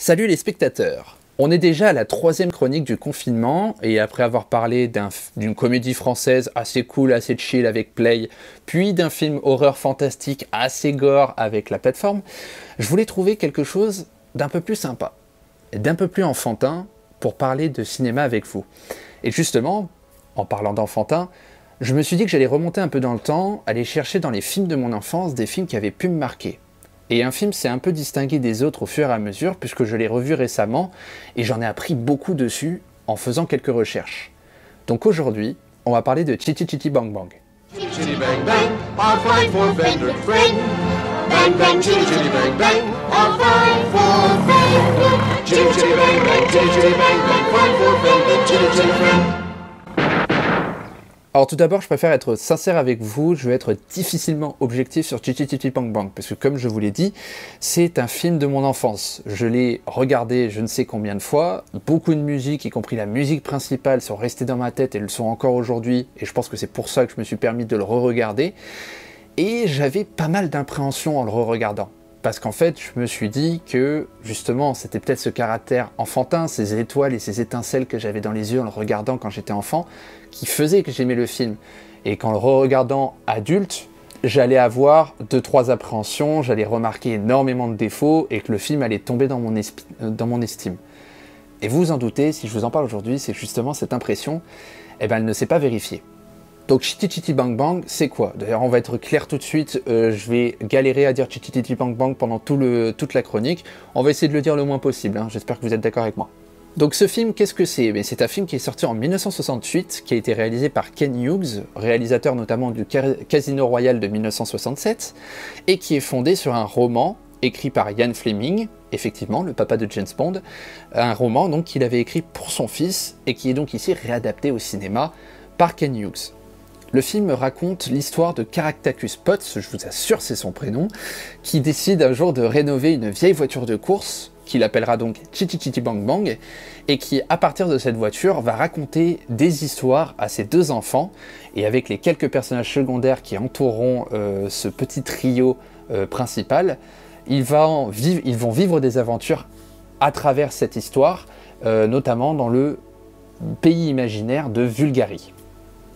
Salut les spectateurs! On est déjà à la 3e chronique du confinement, et après avoir parlé d'une comédie française assez cool, assez chill avec Play, puis d'un film horreur fantastique assez gore avec la plateforme, je voulais trouver quelque chose d'un peu plus sympa, d'un peu plus enfantin, pour parler de cinéma avec vous. Et justement, en parlant d'enfantin, je me suis dit que j'allais remonter un peu dans le temps, aller chercher dans les films de mon enfance des films qui avaient pu me marquer. Et un film s'est un peu distingué des autres au fur et à mesure puisque je l'ai revu récemment et j'en ai appris beaucoup dessus en faisant quelques recherches. Donc aujourd'hui, on va parler de Chitty Chitty Bang Bang. Chitty bang bang, all fine for Fender friend. Bang bang, chitty chitty bang bang, all fine for Fender. Chitty chitty bang bang, chitty chitty bang bang, fine for Fender, chitty chitty friend. Alors tout d'abord, je préfère être sincère avec vous, je vais être difficilement objectif sur Chitty Chitty Bang Bang, parce que comme je vous l'ai dit, c'est un film de mon enfance. Je l'ai regardé je ne sais combien de fois, beaucoup de musique, y compris la musique principale, sont restées dans ma tête et le sont encore aujourd'hui, et je pense que c'est pour ça que je me suis permis de le re-regarder, et j'avais pas mal d'appréhension en le re-regardant. Parce qu'en fait, je me suis dit que, justement, c'était peut-être ce caractère enfantin, ces étoiles et ces étincelles que j'avais dans les yeux en le regardant quand j'étais enfant, qui faisait que j'aimais le film. Et qu'en le re-regardant adulte, j'allais avoir 2-3 appréhensions, j'allais remarquer énormément de défauts, et que le film allait tomber dans mon estime. Et vous vous en doutez, si je vous en parle aujourd'hui, c'est justement cette impression, elle ne s'est pas vérifiée. Donc Chitty Chitty Bang Bang, c'est quoi? D'ailleurs, on va être clair tout de suite, je vais galérer à dire Chitty Chitty Bang Bang pendant toute la chronique. On va essayer de le dire le moins possible, hein. J'espère que vous êtes d'accord avec moi. Donc ce film, qu'est-ce que c'est? C'est un film qui est sorti en 1968, qui a été réalisé par Ken Hughes, réalisateur notamment du Casino Royale de 1967, et qui est fondé sur un roman écrit par Ian Fleming, effectivement, le papa de James Bond, un roman donc qu'il avait écrit pour son fils, et qui est donc ici réadapté au cinéma par Ken Hughes. Le film raconte l'histoire de Caractacus Potts, je vous assure c'est son prénom, qui décide un jour de rénover une vieille voiture de course, qu'il appellera donc Chitty Chitty Bang Bang, et qui, à partir de cette voiture, va raconter des histoires à ses 2 enfants, et avec les quelques personnages secondaires qui entoureront ce petit trio principal, ils vont vivre des aventures à travers cette histoire, notamment dans le pays imaginaire de Vulgarie.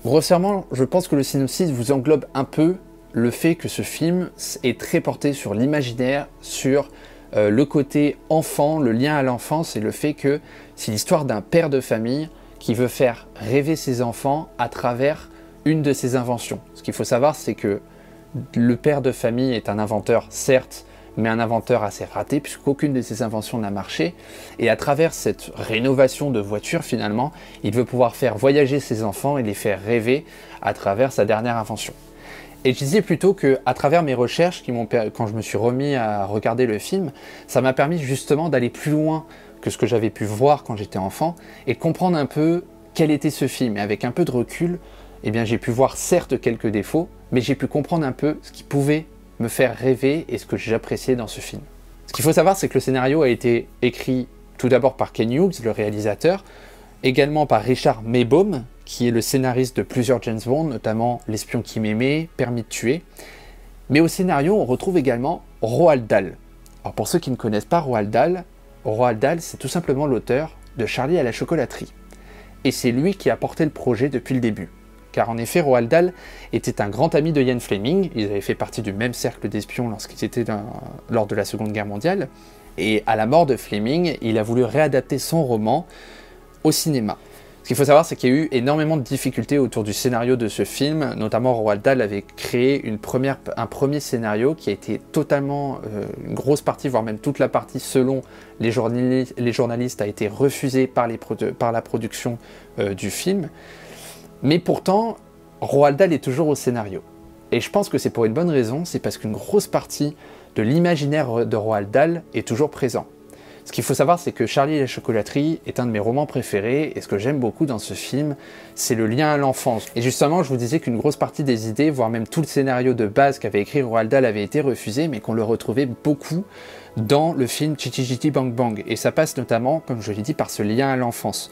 Grossièrement, je pense que le synopsis vous englobe un peu le fait que ce film est très porté sur l'imaginaire, sur le côté enfant, le lien à l'enfance, et le fait que c'est l'histoire d'un père de famille qui veut faire rêver ses enfants à travers une de ses inventions. Ce qu'il faut savoir, c'est que le père de famille est un inventeur, certes, mais un inventeur assez raté, puisqu'aucune de ses inventions n'a marché, et à travers cette rénovation de voiture, finalement, il veut pouvoir faire voyager ses enfants et les faire rêver à travers sa dernière invention. Et je disais plutôt que, à travers mes recherches, quand je me suis remis à regarder le film, ça m'a permis justement d'aller plus loin que ce que j'avais pu voir quand j'étais enfant, et comprendre un peu quel était ce film. Et avec un peu de recul, eh bien, j'ai pu voir certes quelques défauts, mais j'ai pu comprendre un peu ce qui pouvait me faire rêver et ce que j'appréciais dans ce film. Ce qu'il faut savoir, c'est que le scénario a été écrit tout d'abord par Ken Hughes, le réalisateur, également par Richard Maybaum, qui est le scénariste de plusieurs James Bond, notamment L'espion qui m'aimait, Permis de tuer. Mais au scénario, on retrouve également Roald Dahl. Alors pour ceux qui ne connaissent pas Roald Dahl, c'est tout simplement l'auteur de Charlie à la chocolaterie. Et c'est lui qui a porté le projet depuis le début. Car en effet, Roald Dahl était un grand ami de Ian Fleming, ils avaient fait partie du même cercle d'espions lorsqu'ils étaient lors de la Seconde Guerre mondiale, et à la mort de Fleming, il a voulu réadapter son roman au cinéma. Ce qu'il faut savoir, c'est qu'il y a eu énormément de difficultés autour du scénario de ce film, notamment Roald Dahl avait créé un premier scénario qui a été totalement, une grosse partie, voire même toute la partie selon les journalistes, a été refusée par la production du film. Mais pourtant, Roald Dahl est toujours au scénario. Et je pense que c'est pour une bonne raison, c'est parce qu'une grosse partie de l'imaginaire de Roald Dahl est toujours présent. Ce qu'il faut savoir, c'est que Charlie et la chocolaterie est un de mes romans préférés, et ce que j'aime beaucoup dans ce film, c'est le lien à l'enfance. Et justement, je vous disais qu'une grosse partie des idées, voire même tout le scénario de base qu'avait écrit Roald Dahl avait été refusé, mais qu'on le retrouvait beaucoup dans le film Chitty Chitty Bang Bang. Et ça passe notamment, comme je l'ai dit, par ce lien à l'enfance.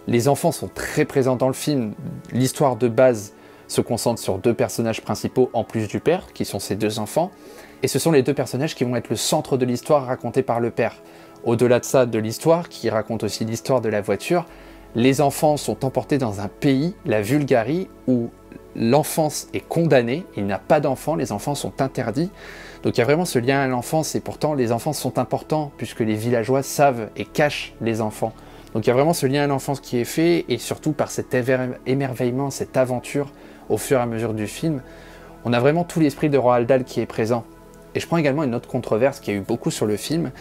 Les enfants sont très présents dans le film. L'histoire de base se concentre sur 2 personnages principaux en plus du père, qui sont ses 2 enfants. Et ce sont les 2 personnages qui vont être le centre de l'histoire racontée par le père. Au-delà de ça, de l'histoire, qui raconte aussi l'histoire de la voiture, les enfants sont emportés dans un pays, la Bulgarie, où l'enfance est condamnée, il n'y a pas d'enfants, les enfants sont interdits. Donc il y a vraiment ce lien à l'enfance, et pourtant les enfants sont importants, puisque les villageois savent et cachent les enfants. Donc il y a vraiment ce lien à l'enfance qui est fait, et surtout par cet émerveillement, cette aventure au fur et à mesure du film, on a vraiment tout l'esprit de Roald Dahl qui est présent. Et je prends également une autre controverse qui a eu beaucoup sur le film.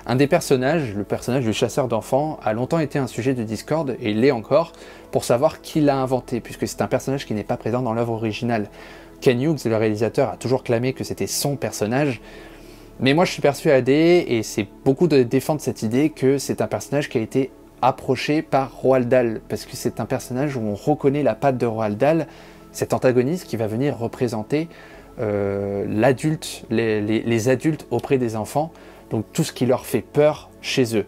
Un des personnages, le personnage du chasseur d'enfants, a longtemps été un sujet de discorde, et il l'est encore, pour savoir qui l'a inventé, puisque c'est un personnage qui n'est pas présent dans l'œuvre originale. Ken Hughes, le réalisateur, a toujours clamé que c'était son personnage, mais moi je suis persuadé, et c'est beaucoup de défendre cette idée, que c'est un personnage qui a été approché par Roald Dahl, parce que c'est un personnage où on reconnaît la patte de Roald Dahl, cet antagoniste qui va venir représenter l'adulte, les adultes auprès des enfants, donc tout ce qui leur fait peur chez eux.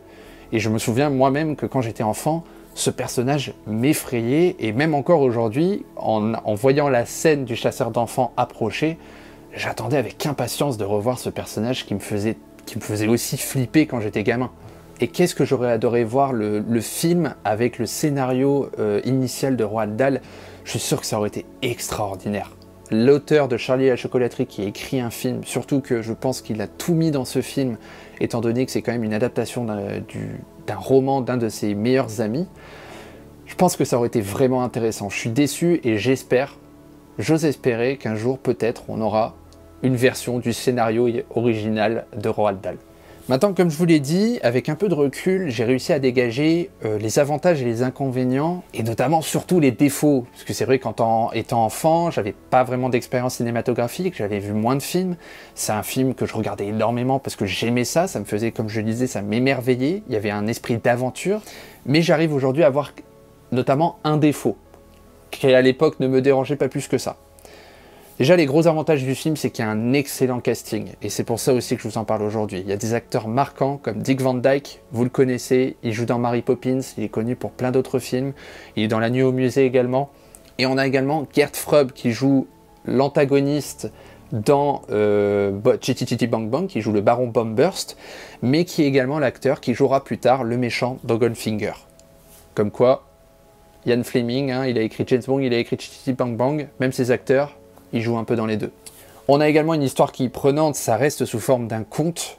Et je me souviens moi-même que quand j'étais enfant, ce personnage m'effrayait, et même encore aujourd'hui, en voyant la scène du chasseur d'enfants approcher, j'attendais avec impatience de revoir ce personnage qui me faisait aussi flipper quand j'étais gamin. Et qu'est-ce que j'aurais adoré voir le film avec le scénario initial de Roald Dahl. Je suis sûr que ça aurait été extraordinaire. L'auteur de Charlie et la chocolaterie qui a écrit un film, surtout que je pense qu'il a tout mis dans ce film, étant donné que c'est quand même une adaptation d'un roman d'un de ses meilleurs amis, je pense que ça aurait été vraiment intéressant. Je suis déçu et j'ose espérer qu'un jour peut-être on aura une version du scénario original de Roald Dahl. Maintenant, comme je vous l'ai dit, avec un peu de recul, j'ai réussi à dégager les avantages et les inconvénients, et notamment surtout les défauts. Parce que c'est vrai qu'en étant enfant, j'avais pas vraiment d'expérience cinématographique, j'avais vu moins de films. C'est un film que je regardais énormément parce que j'aimais ça, ça me faisait, comme je le disais, ça m'émerveillait, il y avait un esprit d'aventure. Mais j'arrive aujourd'hui à avoir notamment un défaut, qui à l'époque ne me dérangeait pas plus que ça. Déjà, les gros avantages du film, c'est qu'il y a un excellent casting, et c'est pour ça aussi que je vous en parle aujourd'hui. Il y a des acteurs marquants comme Dick Van Dyke, vous le connaissez, il joue dans Mary Poppins, il est connu pour plein d'autres films, il est dans La Nuit au musée également. Et on a également Gert Freub qui joue l'antagoniste dans Chitty Chitty Bang Bang, qui joue le baron Bombburst, mais qui est également l'acteur qui jouera plus tard le méchant Finger. Comme quoi, Ian Fleming, il a écrit James Bond, il a écrit Chitty Chitty Bang Bang, même ses acteurs, il joue un peu dans les deux. On a également une histoire qui est prenante, ça reste sous forme d'un conte,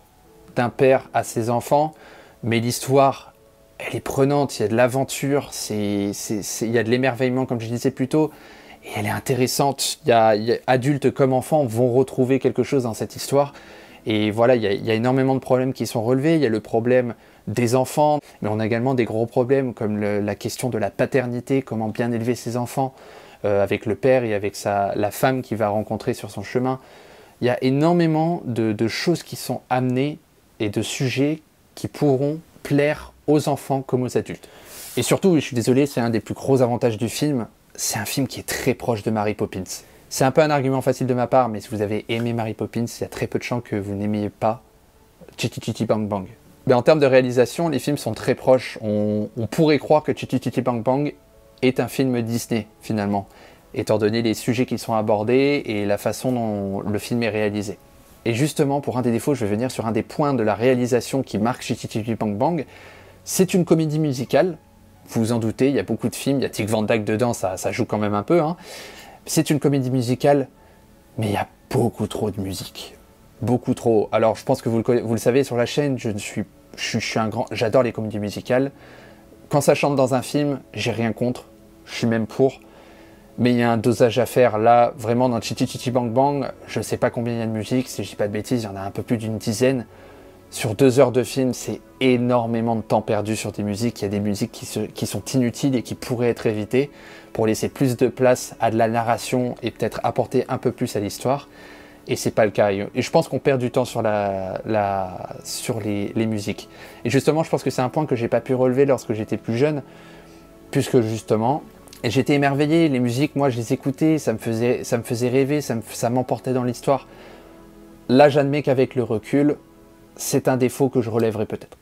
d'un père à ses enfants, mais l'histoire, elle est prenante, il y a de l'aventure, il y a de l'émerveillement comme je disais plus tôt, et elle est intéressante. Adultes comme enfants vont retrouver quelque chose dans cette histoire, et voilà, il y a énormément de problèmes qui sont relevés, il y a le problème des enfants, mais on a également des gros problèmes comme la question de la paternité, comment bien élever ses enfants, avec le père et avec la femme qu'il va rencontrer sur son chemin. Il y a énormément de choses qui sont amenées et de sujets qui pourront plaire aux enfants comme aux adultes. Et surtout, je suis désolé, c'est un des plus gros avantages du film, c'est un film qui est très proche de Mary Poppins. C'est un peu un argument facile de ma part, mais si vous avez aimé Mary Poppins, il y a très peu de chances que vous n'aimiez pas Chitty Chitty Bang Bang. Mais en termes de réalisation, les films sont très proches. On pourrait croire que Chitty Chitty Bang Bang est un film Disney, finalement, étant donné les sujets qui sont abordés et la façon dont le film est réalisé. Et justement, pour un des défauts, je vais venir sur un des points de la réalisation qui marque Chitty Chitty Bang Bang. C'est une comédie musicale, vous vous en doutez, il y a beaucoup de films, il y a Dick Van Dyke dedans, ça joue quand même un peu. C'est une comédie musicale, mais il y a beaucoup trop de musique. Beaucoup trop. Alors, je pense que vous le savez sur la chaîne, j'adore les comédies musicales. Quand ça chante dans un film, j'ai rien contre. Je suis même pour, mais il y a un dosage à faire. Là, vraiment, dans Chitty Chitty Bang Bang, je ne sais pas combien il y a de musique, si je dis pas de bêtises, il y en a un peu plus d'une dizaine. Sur 2 heures de film, c'est énormément de temps perdu sur des musiques. Il y a des musiques qui sont inutiles et qui pourraient être évitées pour laisser plus de place à de la narration et peut-être apporter un peu plus à l'histoire. Et c'est pas le cas. Et je pense qu'on perd du temps sur les musiques. Et justement, je pense que c'est un point que j'ai pas pu relever lorsque j'étais plus jeune, puisque justement, j'étais émerveillé. Les musiques, moi, je les écoutais, ça me faisait rêver, ça m'emportait dans l'histoire. Là, j'admets qu'avec le recul, c'est un défaut que je relèverai peut-être.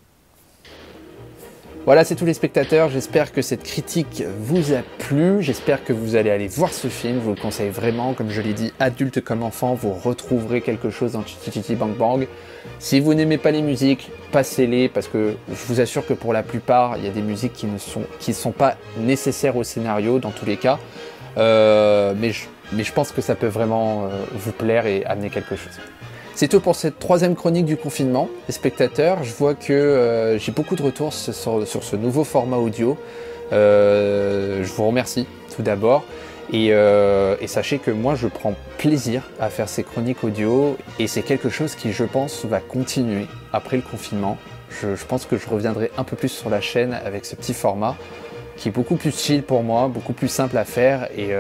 Voilà, c'est tous les spectateurs, j'espère que cette critique vous a plu, j'espère que vous allez aller voir ce film, je vous le conseille vraiment, comme je l'ai dit, adulte comme enfant, vous retrouverez quelque chose dans Chitty Chitty Bang Bang. Si vous n'aimez pas les musiques, passez-les, parce que je vous assure que pour la plupart, il y a des musiques qui ne sont pas nécessaires au scénario, dans tous les cas, mais je pense que ça peut vraiment vous plaire et amener quelque chose. C'est tout pour cette 3e chronique du confinement. Les spectateurs, je vois que j'ai beaucoup de retours sur ce nouveau format audio. Je vous remercie tout d'abord. Et sachez que moi, je prends plaisir à faire ces chroniques audio. Et c'est quelque chose qui, je pense, va continuer après le confinement. Je pense que je reviendrai un peu plus sur la chaîne avec ce petit format qui est beaucoup plus chill pour moi, beaucoup plus simple à faire. Et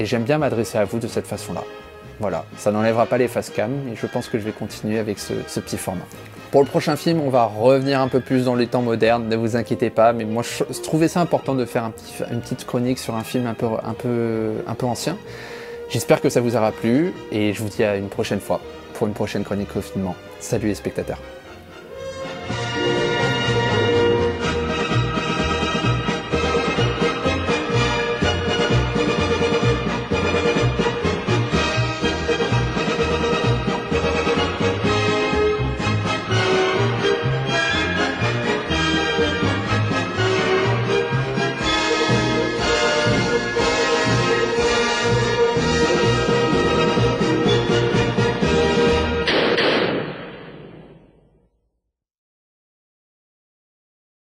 j'aime bien m'adresser à vous de cette façon-là. Voilà, ça n'enlèvera pas les face cam et je pense que je vais continuer avec ce petit format. Pour le prochain film, on va revenir un peu plus dans les temps modernes, ne vous inquiétez pas, mais moi je trouvais ça important de faire une petite chronique sur un film un peu ancien. J'espère que ça vous aura plu et je vous dis à une prochaine fois pour une prochaine chronique confinement. Salut les spectateurs.